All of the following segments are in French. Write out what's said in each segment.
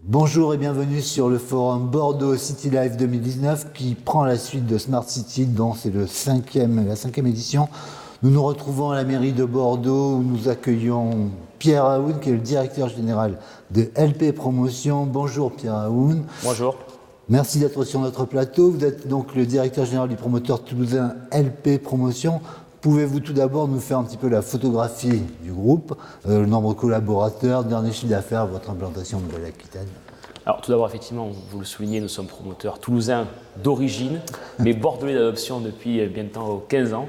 Bonjour et bienvenue sur le forum Bordeaux City Life 2019 qui prend la suite de Smart City, dont c'est la cinquième édition. Nous nous retrouvons à la mairie de Bordeaux où nous accueillons Pierre Aoun qui est le directeur général de LP Promotion. Bonjour Pierre Aoun. Bonjour. Merci d'être sur notre plateau. Vous êtes donc le directeur général du promoteur toulousain LP Promotion. Pouvez-vous tout d'abord nous faire un petit peu la photographie du groupe, le nombre de collaborateurs, dernier chiffre d'affaires, votre implantation en Nouvelle-Aquitaine? Alors tout d'abord, effectivement, vous le soulignez, nous sommes promoteurs toulousains d'origine, mais bordelais d'adoption depuis bientôt 15 ans,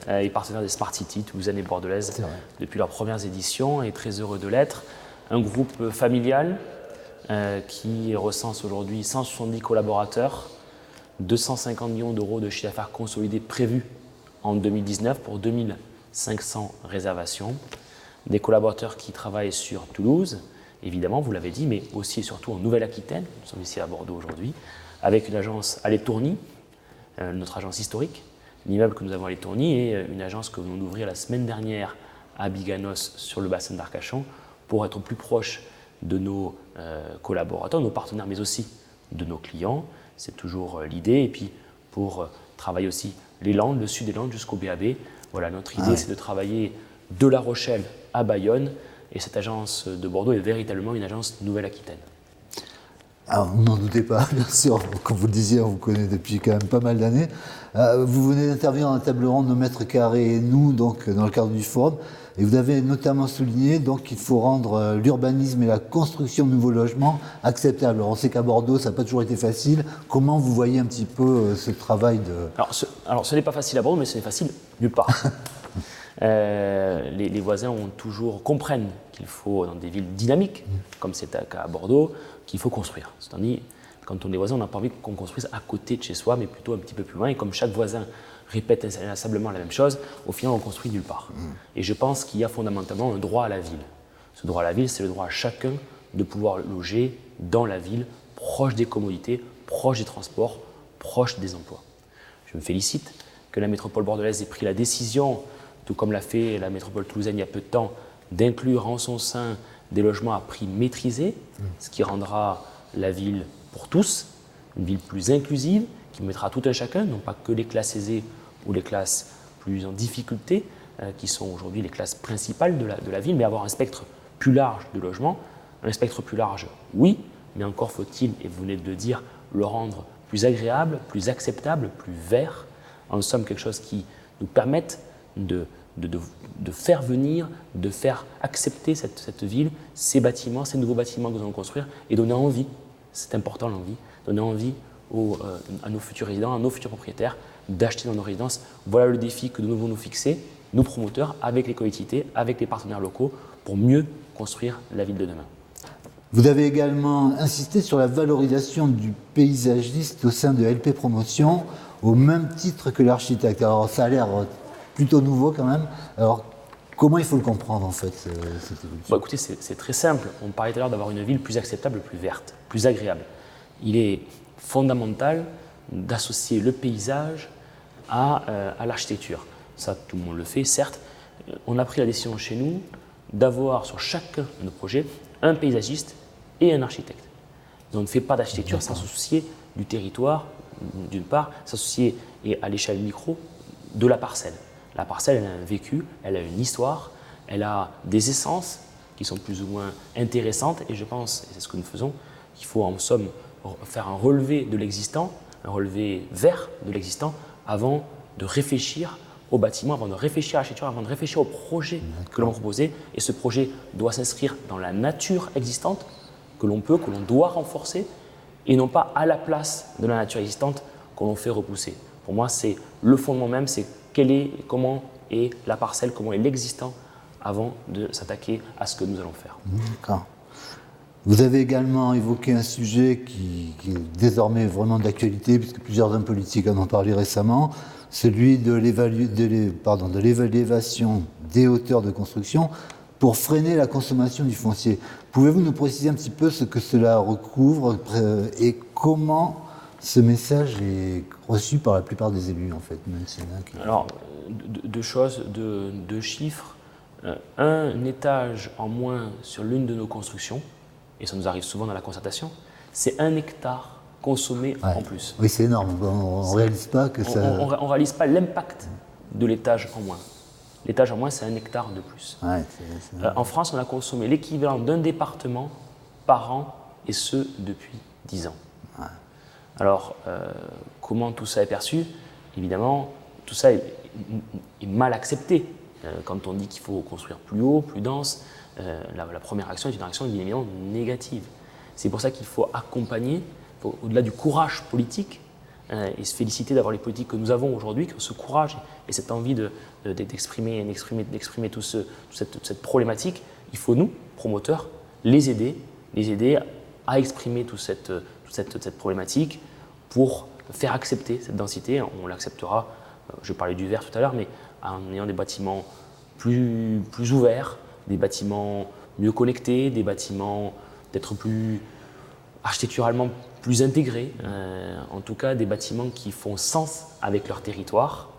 et partenaires des Smart City, toulousaines et bordelaises, depuis leurs premières éditions, et très heureux de l'être. Un groupe familial qui recense aujourd'hui 170 collaborateurs, 250 millions d'euros de chiffre d'affaires consolidé prévu en 2019 pour 2500 réservations. Des collaborateurs qui travaillent sur Toulouse, évidemment, vous l'avez dit, mais aussi et surtout en Nouvelle-Aquitaine. Nous sommes ici à Bordeaux aujourd'hui, avec une agence à l'Étourny, notre agence historique, l'immeuble que nous avons à l'Étourny, et une agence que nous venons d'ouvrir la semaine dernière à Biganos sur le bassin d'Arcachon, pour être plus proche de nos collaborateurs, nos partenaires, mais aussi de nos clients. C'est toujours l'idée. Et puis pour travailler aussi les Landes, le sud des Landes jusqu'au BAB. Voilà, notre idée, c'est de travailler de La Rochelle à Bayonne. Et cette agence de Bordeaux est véritablement une agence Nouvelle-Aquitaine. Alors, vous n'en doutez pas, bien sûr, comme vous le disiez, on vous connaît depuis quand même pas mal d'années. Vous venez d'intervenir dans la table ronde Nos Mètres Carrés et nous, donc, dans le cadre du forum. Et vous avez notamment souligné qu'il faut rendre l'urbanisme et la construction de nouveaux logements acceptables. Alors, on sait qu'à Bordeaux, ça n'a pas toujours été facile. Comment vous voyez un petit peu ce travail de... Alors, ce n'est pas facile à Bordeaux, mais ce n'est facile nulle part. Les voisins comprennent qu'il faut, dans des villes dynamiques, comme c'est le cas à Bordeaux, qu'il faut construire. C'est-à-dire, quand on est voisin, on n'a pas envie qu'on construise à côté de chez soi, mais plutôt un petit peu plus loin. Et comme chaque voisin répète inlassablement la même chose, au final, on construit nulle part. Et je pense qu'il y a fondamentalement un droit à la ville. Ce droit à la ville, c'est le droit à chacun de pouvoir loger dans la ville, proche des commodités, proche des transports, proche des emplois. Je me félicite que la métropole bordelaise ait pris la décision, tout comme l'a fait la métropole toulousaine il y a peu de temps, d'inclure en son sein des logements à prix maîtrisé, ce qui rendra la ville pour tous, une ville plus inclusive, qui mettra tout un chacun, non pas que les classes aisées ou les classes plus en difficulté, qui sont aujourd'hui les classes principales de la ville, mais avoir un spectre plus large de logements. Un spectre plus large, oui, mais encore faut-il, et vous venez de le dire, le rendre plus agréable, plus acceptable, plus vert, en somme quelque chose qui nous permette de faire venir, de faire accepter cette ville, ces bâtiments, ces nouveaux bâtiments que nous allons construire, et donner envie, c'est important l'envie, donner envie à nos futurs résidents, à nos futurs propriétaires d'acheter dans nos résidences. Voilà le défi que nous devons nous fixer, nous promoteurs, avec les collectivités, avec les partenaires locaux, pour mieux construire la ville de demain. Vous avez également insisté sur la valorisation du paysagiste au sein de LP Promotion, au même titre que l'architecte. Alors ça a l'air plutôt nouveau quand même. Alors comment il faut le comprendre en fait, cette évolution? Écoutez, c'est très simple. On parlait tout à l'heure d'avoir une ville plus acceptable, plus verte, plus agréable. Il est fondamental d'associer le paysage à l'architecture. Ça, tout le monde le fait, certes. On a pris la décision chez nous d'avoir sur chacun de nos projets un paysagiste et un architecte. On ne fait pas d'architecture sans se soucier du territoire, d'une part, s'associer à l'échelle micro de la parcelle. La parcelle, elle a un vécu, elle a une histoire, elle a des essences qui sont plus ou moins intéressantes, et je pense, et c'est ce que nous faisons, qu'il faut en somme faire un relevé de l'existant, un relevé vert de l'existant, avant de réfléchir au bâtiment, avant de réfléchir à l'architecture, avant de réfléchir au projet que l'on va proposer. Et ce projet doit s'inscrire dans la nature existante que l'on doit renforcer, et non pas à la place de la nature existante que l'on fait repousser. Pour moi, c'est le fondement même, c'est comment est la parcelle, comment est l'existant avant de s'attaquer à ce que nous allons faire. D'accord. Vous avez également évoqué un sujet qui est désormais vraiment d'actualité, puisque plusieurs hommes politiques en ont parlé récemment, celui de l'évaluation des hauteurs de construction pour freiner la consommation du foncier. Pouvez-vous nous préciser un petit peu ce que cela recouvre et comment ce message est reçu par la plupart des élus, en fait, même s'il y en a qui... Alors, deux choses, deux chiffres. Un étage en moins sur l'une de nos constructions, et ça nous arrive souvent dans la concertation, c'est 1 hectare consommé en plus. Oui, c'est énorme. On ne réalise pas que ça... On ne réalise pas l'impact de l'étage en moins. L'étage en moins, c'est 1 hectare de plus. Ouais, en France, on a consommé l'équivalent d'un département par an, et ce, depuis 10 ans. Ouais. Alors, comment tout ça est perçu? Évidemment, tout ça est mal accepté. Quand on dit qu'il faut construire plus haut, plus dense, la première action est une réaction évidemment négative. C'est pour ça qu'il faut accompagner, au-delà du courage politique, et se féliciter d'avoir les politiques que nous avons aujourd'hui, ce courage et cette envie d'exprimer toute cette problématique. Il faut, nous, promoteurs, les aider à exprimer toute cette problématique pour faire accepter cette densité. On l'acceptera, je parlais du verre tout à l'heure, mais en ayant des bâtiments plus ouverts, des bâtiments mieux connectés, des bâtiments peut-être plus architecturalement plus intégrés, en tout cas des bâtiments qui font sens avec leur territoire.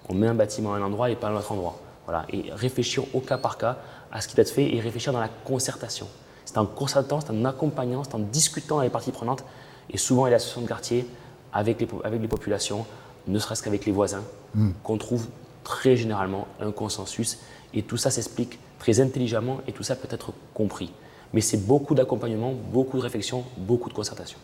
On met un bâtiment à un endroit et pas à un autre endroit. Voilà. Et réfléchir au cas par cas à ce qui doit être fait et réfléchir dans la concertation. C'est en concertant, c'est en accompagnant, c'est en discutant avec les parties prenantes et souvent avec l'association de quartier, avec les populations, ne serait-ce qu'avec les voisins, qu'on trouve très généralement un consensus. Et tout ça s'explique très intelligemment et tout ça peut être compris. Mais c'est beaucoup d'accompagnement, beaucoup de réflexion, beaucoup de concertation.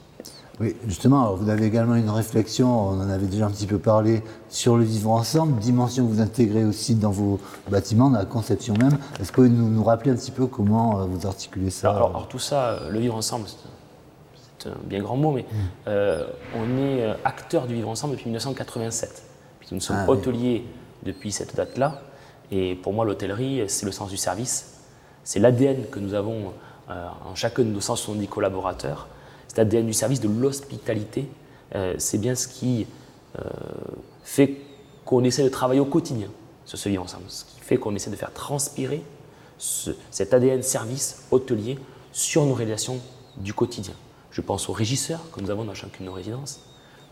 Oui, justement, alors vous avez également une réflexion, on en avait déjà un petit peu parlé, sur le vivre ensemble, dimension que vous intégrez aussi dans vos bâtiments, dans la conception même. Est-ce que vous pouvez nous rappeler un petit peu comment vous articulez ça? Alors tout ça, le vivre ensemble, c'est un bien grand mot, mais on est acteur du vivre ensemble depuis 1987. Puis nous sommes hôteliers depuis cette date-là. Et pour moi, l'hôtellerie, c'est le sens du service. C'est l'ADN que nous avons en chacun de nos 170 collaborateurs. C'est l'ADN du service, de l'hospitalité. C'est bien ce qui fait qu'on essaie de travailler au quotidien sur ce vivre ensemble. Ce qui fait qu'on essaie de faire transpirer cet ADN service hôtelier sur nos réalisations du quotidien. Je pense aux régisseurs que nous avons dans chacune de nos résidences,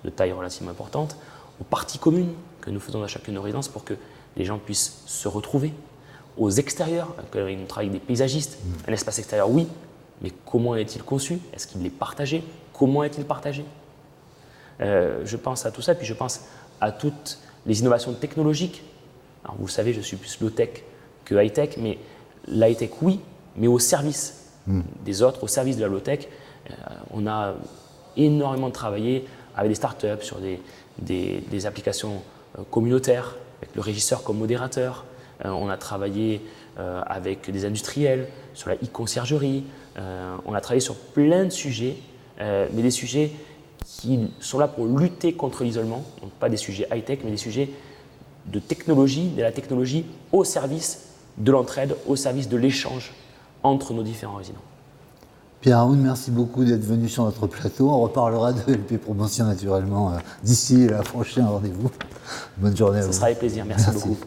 de taille relativement importante, aux parties communes que nous faisons dans chacune de nos résidences pour que les gens puissent se retrouver, aux extérieurs, nous travaillons avec des paysagistes, un espace extérieur, oui, mais comment est-il conçu? Est-ce qu'il est partagé? Comment est-il partagé? Je pense à tout ça, puis je pense à toutes les innovations technologiques. Alors vous savez, je suis plus low-tech que high-tech, mais l'high-tech, oui, mais au service des autres, au service de la low-tech. On a énormément travaillé avec des startups sur des applications communautaires, avec le régisseur comme modérateur. On a travaillé avec des industriels sur la e-conciergerie. On a travaillé sur plein de sujets, mais des sujets qui sont là pour lutter contre l'isolement. Donc pas des sujets high-tech, mais des sujets de technologie, de la technologie au service de l'entraide, au service de l'échange entre nos différents résidents. Pierre Haroun, merci beaucoup d'être venu sur notre plateau. On reparlera de LP Promotion naturellement d'ici le prochain rendez-vous. Bonne journée à vous. Ça sera avec plaisir. Merci beaucoup.